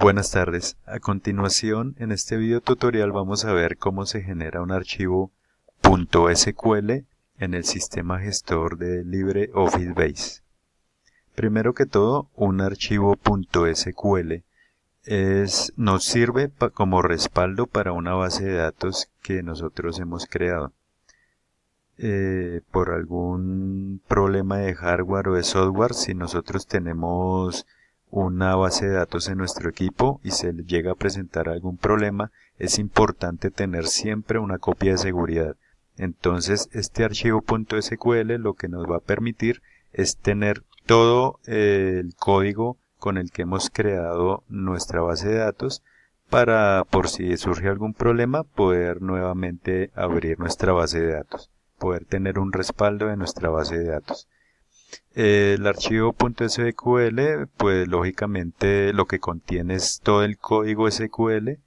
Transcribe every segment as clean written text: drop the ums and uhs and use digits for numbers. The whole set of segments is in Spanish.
Buenas tardes. A continuación, en este video tutorial vamos a ver cómo se genera un archivo .sql en el sistema gestor de LibreOffice Base. Primero que todo, un archivo .sql nos sirve como respaldo para una base de datos que nosotros hemos creado. Por algún problema de hardware o de software, si nosotros tenemos una base de datos en nuestro equipo y se llega a presentar algún problema, es importante tener siempre una copia de seguridad. Entonces, este archivo .sql lo que nos va a permitir es tener todo el código con el que hemos creado nuestra base de datos para, por si surge algún problema, poder nuevamente abrir nuestra base de datos, poder tener un respaldo de nuestra base de datos. El archivo .sql, pues lógicamente lo que contiene es todo el código SQL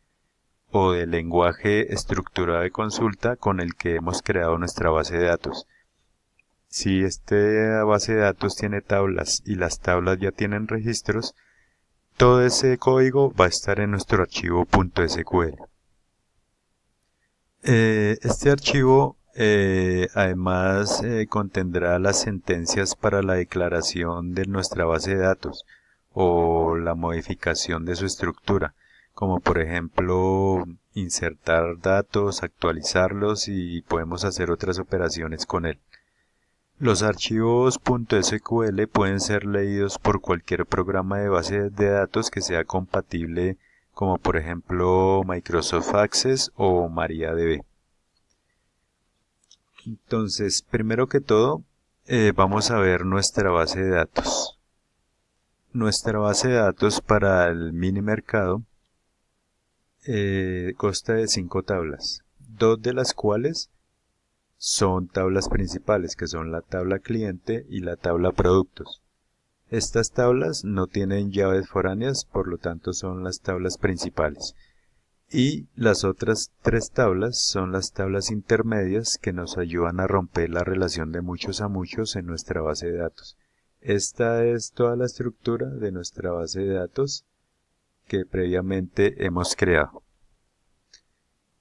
o del lenguaje estructurado de consulta con el que hemos creado nuestra base de datos. Si esta base de datos tiene tablas y las tablas ya tienen registros, todo ese código va a estar en nuestro archivo .sql. Este archivo además contendrá las sentencias para la declaración de nuestra base de datos o la modificación de su estructura, como por ejemplo insertar datos, actualizarlos y podemos hacer otras operaciones con él. Los archivos .sql pueden ser leídos por cualquier programa de base de datos que sea compatible, como por ejemplo Microsoft Access o MariaDB. Entonces, primero que todo, vamos a ver nuestra base de datos. Nuestra base de datos para el mini mercado consta de 5 tablas, 2 de las cuales son tablas principales, que son la tabla cliente y la tabla productos. Estas tablas no tienen llaves foráneas, por lo tanto son las tablas principales. Y las otras 3 tablas son las tablas intermedias que nos ayudan a romper la relación de muchos a muchos en nuestra base de datos. Esta es toda la estructura de nuestra base de datos que previamente hemos creado.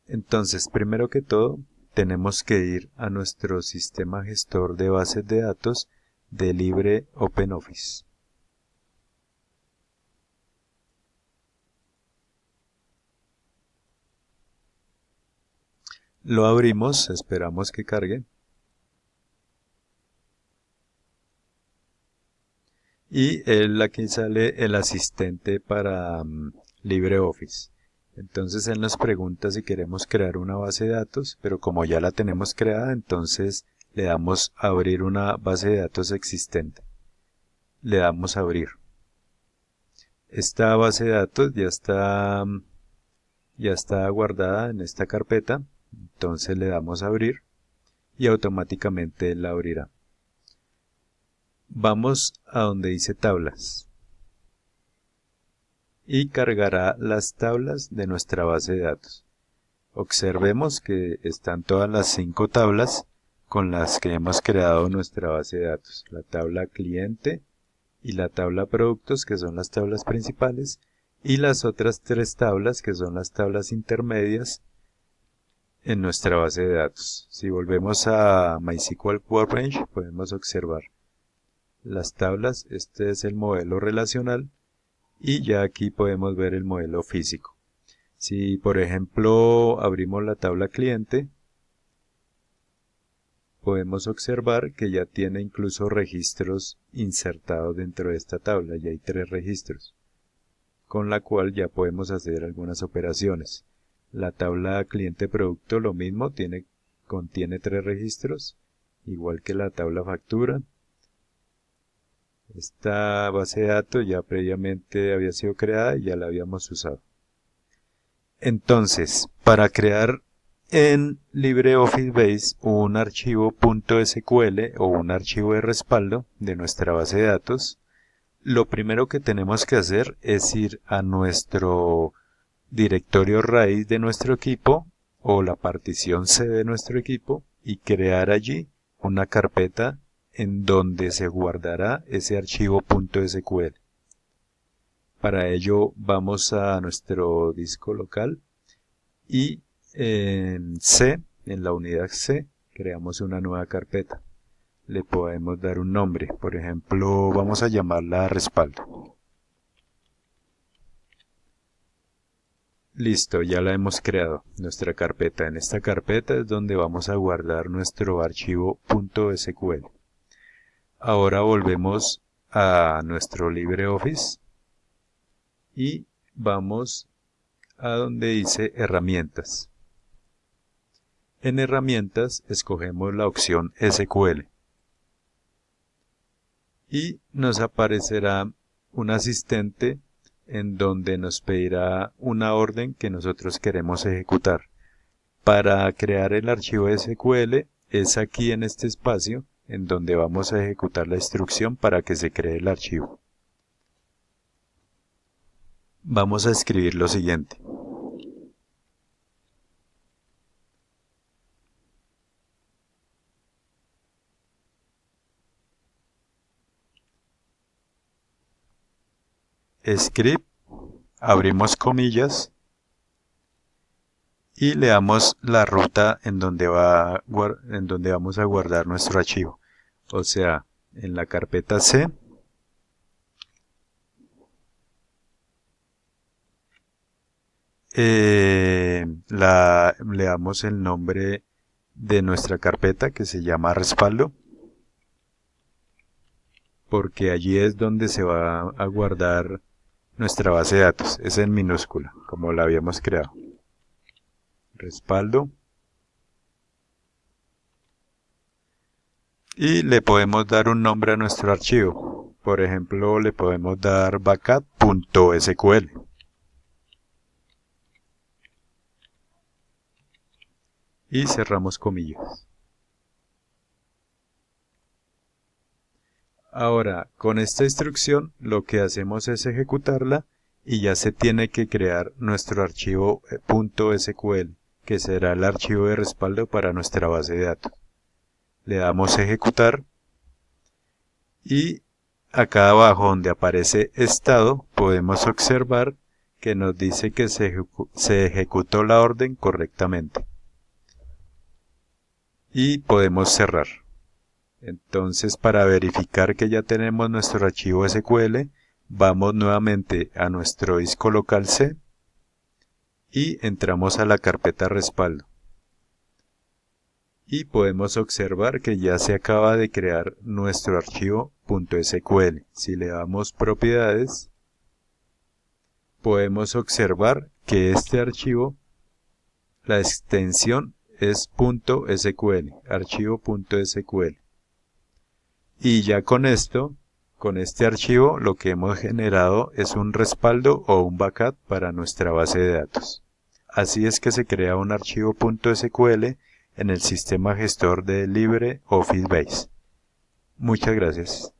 Entonces, primero que todo, tenemos que ir a nuestro sistema gestor de bases de datos de LibreOffice. Lo abrimos, esperamos que cargue. Y aquí sale el asistente para LibreOffice. Entonces él nos pregunta si queremos crear una base de datos, pero como ya la tenemos creada, entonces le damos a abrir una base de datos existente. Le damos a abrir. Esta base de datos ya está guardada en esta carpeta, entonces le damos a abrir y automáticamente la abrirá. Vamos a donde dice tablas y cargará las tablas de nuestra base de datos. Observemos que están todas las 5 tablas con las que hemos creado nuestra base de datos. La tabla cliente y la tabla productos, que son las tablas principales, y las otras 3 tablas, que son las tablas intermedias en nuestra base de datos. Si volvemos a MySQL Workbench, podemos observar las tablas. Este es el modelo relacional y ya aquí podemos ver el modelo físico. Si por ejemplo abrimos la tabla cliente, podemos observar que ya tiene incluso registros insertados dentro de esta tabla. Ya hay 3 registros, con la cual ya podemos hacer algunas operaciones. La tabla cliente producto lo mismo, contiene 3 registros, igual que la tabla factura. Esta base de datos ya previamente había sido creada y ya la habíamos usado. Entonces, para crear en LibreOffice Base un archivo .sql o un archivo de respaldo de nuestra base de datos, lo primero que tenemos que hacer es ir a nuestro directorio raíz de nuestro equipo o la partición C de nuestro equipo y crear allí una carpeta en donde se guardará ese archivo .sql. Para ello vamos a nuestro disco local y en C, en la unidad C, creamos una nueva carpeta. Le podemos dar un nombre, por ejemplo, vamos a llamarla respaldo. Listo, ya la hemos creado, nuestra carpeta. En esta carpeta es donde vamos a guardar nuestro archivo .sql. Ahora volvemos a nuestro LibreOffice y vamos a donde dice herramientas. En herramientas escogemos la opción SQL y nos aparecerá un asistente en donde nos pedirá una orden que nosotros queremos ejecutar. Para crear el archivo SQL es aquí en este espacio en donde vamos a ejecutar la instrucción para que se cree el archivo. Vamos a escribir lo siguiente. Script, abrimos comillas y le damos la ruta en donde vamos a guardar nuestro archivo. O sea, en la carpeta C, le damos el nombre de nuestra carpeta que se llama respaldo, porque allí es donde se va a guardar nuestra base de datos. Es en minúscula, como la habíamos creado. Respaldo. Y le podemos dar un nombre a nuestro archivo. Por ejemplo, le podemos dar backup.sql. Y cerramos comillas. Ahora, con esta instrucción lo que hacemos es ejecutarla y ya se tiene que crear nuestro archivo .sql, que será el archivo de respaldo para nuestra base de datos. Le damos ejecutar y acá abajo donde aparece estado podemos observar que nos dice que se ejecutó la orden correctamente. Y podemos cerrar. Entonces, para verificar que ya tenemos nuestro archivo SQL, vamos nuevamente a nuestro disco local C y entramos a la carpeta respaldo. Y podemos observar que ya se acaba de crear nuestro archivo .sql. Si le damos propiedades, podemos observar que este archivo, la extensión es .sql, archivo .sql. Y ya con esto, con este archivo, lo que hemos generado es un respaldo o un backup para nuestra base de datos. Así es que se crea un archivo .sql en el sistema gestor de LibreOffice Base. Muchas gracias.